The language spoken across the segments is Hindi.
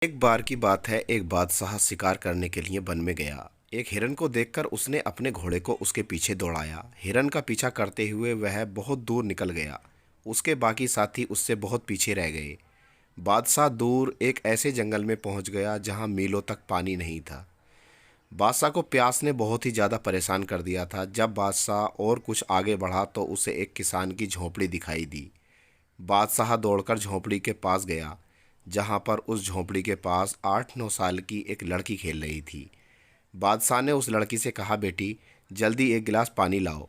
एक बार की बात है, एक बादशाह शिकार करने के लिए वन में गया। एक हिरन को देखकर उसने अपने घोड़े को उसके पीछे दौड़ाया। हिरन का पीछा करते हुए वह बहुत दूर निकल गया। उसके बाकी साथी उससे बहुत पीछे रह गए। बादशाह दूर एक ऐसे जंगल में पहुंच गया जहां मीलों तक पानी नहीं था। बादशाह को प्यास ने बहुत ही ज़्यादा परेशान कर दिया था। जब बादशाह और कुछ आगे बढ़ा तो उसे एक किसान की झोंपड़ी दिखाई दी। बादशाह दौड़कर झोंपड़ी के पास गया, जहां पर उस झोंपड़ी के पास 8-9 साल की एक लड़की खेल रही थी। बादशाह ने उस लड़की से कहा, बेटी जल्दी एक गिलास पानी लाओ,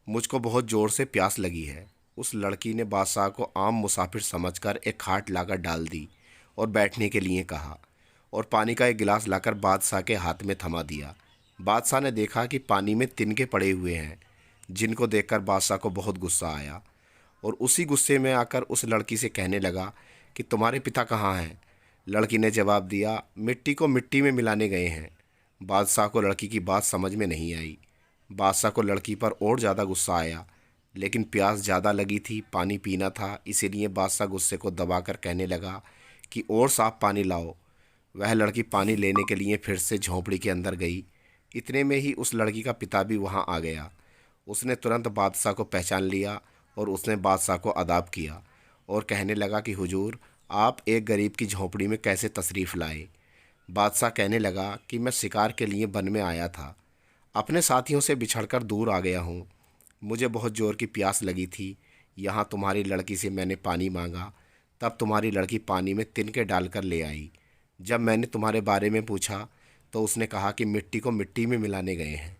मुझको बहुत ज़ोर से प्यास लगी है। उस लड़की ने बादशाह को आम मुसाफिर समझकर एक खाट लाकर डाल दी और बैठने के लिए कहा और पानी का एक गिलास लाकर बादशाह के हाथ में थमा दिया। बादशाह ने देखा कि पानी में तिनके पड़े हुए हैं, जिनको देखकर बादशाह को बहुत गुस्सा आया और उसी गुस्से में आकर उस लड़की से कहने लगा कि तुम्हारे पिता कहाँ हैं। लड़की ने जवाब दिया, मिट्टी को मिट्टी में मिलाने गए हैं। बादशाह को लड़की की बात समझ में नहीं आई। बादशाह को लड़की पर और ज़्यादा गुस्सा आया, लेकिन प्यास ज़्यादा लगी थी, पानी पीना था, इसीलिए बादशाह गुस्से को दबाकर कहने लगा कि और साफ पानी लाओ। वह लड़की पानी लेने के लिए फिर से झोंपड़ी के अंदर गई। इतने में ही उस लड़की का पिता भी वहाँ आ गया। उसने तुरंत बादशाह को पहचान लिया और उसने बादशाह को अदाब किया और कहने लगा कि हुजूर, आप एक गरीब की झोंपड़ी में कैसे तशरीफ़ लाए। बादशाह कहने लगा कि मैं शिकार के लिए वन में आया था, अपने साथियों से बिछड़कर दूर आ गया हूँ। मुझे बहुत ज़ोर की प्यास लगी थी। यहाँ तुम्हारी लड़की से मैंने पानी मांगा, तब तुम्हारी लड़की पानी में तिनके डालकर ले आई। जब मैंने तुम्हारे बारे में पूछा तो उसने कहा कि मिट्टी को मिट्टी में मिलाने गए हैं।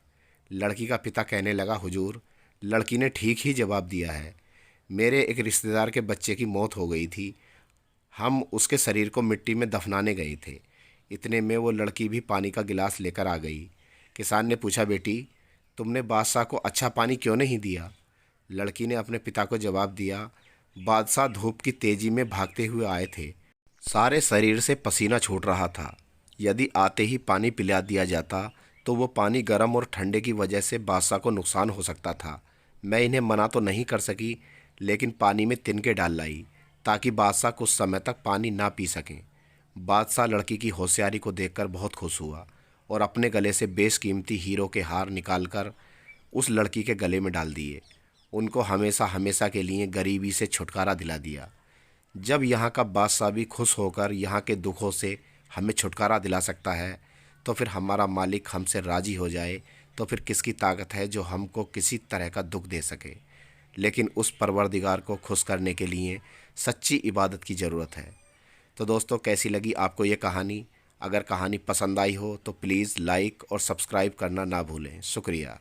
लड़की का पिता कहने लगा, हुजूर, लड़की ने ठीक ही जवाब दिया है। मेरे एक रिश्तेदार के बच्चे की मौत हो गई थी, हम उसके शरीर को मिट्टी में दफनाने गए थे। इतने में वो लड़की भी पानी का गिलास लेकर आ गई। किसान ने पूछा, बेटी तुमने बादशाह को अच्छा पानी क्यों नहीं दिया। लड़की ने अपने पिता को जवाब दिया, बादशाह धूप की तेज़ी में भागते हुए आए थे, सारे शरीर से पसीना छूट रहा था। यदि आते ही पानी पिला दिया जाता तो वो पानी गर्म और ठंडे की वजह से बादशाह को नुकसान हो सकता था। मैं इन्हें मना तो नहीं कर सकी, लेकिन पानी में तिनके डाल लाई ताकि बादशाह कुछ समय तक पानी ना पी सकें। बादशाह लड़की की होशियारी को देखकर बहुत खुश हुआ और अपने गले से बेशकीमती हीरो के हार निकालकर उस लड़की के गले में डाल दिए। उनको हमेशा हमेशा के लिए गरीबी से छुटकारा दिला दिया। जब यहाँ का बादशाह भी खुश होकर यहाँ के दुखों से हमें छुटकारा दिला सकता है, तो फिर हमारा मालिक हमसे राज़ी हो जाए तो फिर किसकी ताकत है जो हमको किसी तरह का दुख दे सके। लेकिन उस परवरदिगार को खुश करने के लिए सच्ची इबादत की ज़रूरत है। तो दोस्तों, कैसी लगी आपको ये कहानी? अगर कहानी पसंद आई हो तो प्लीज़ लाइक और सब्सक्राइब करना ना भूलें। शुक्रिया।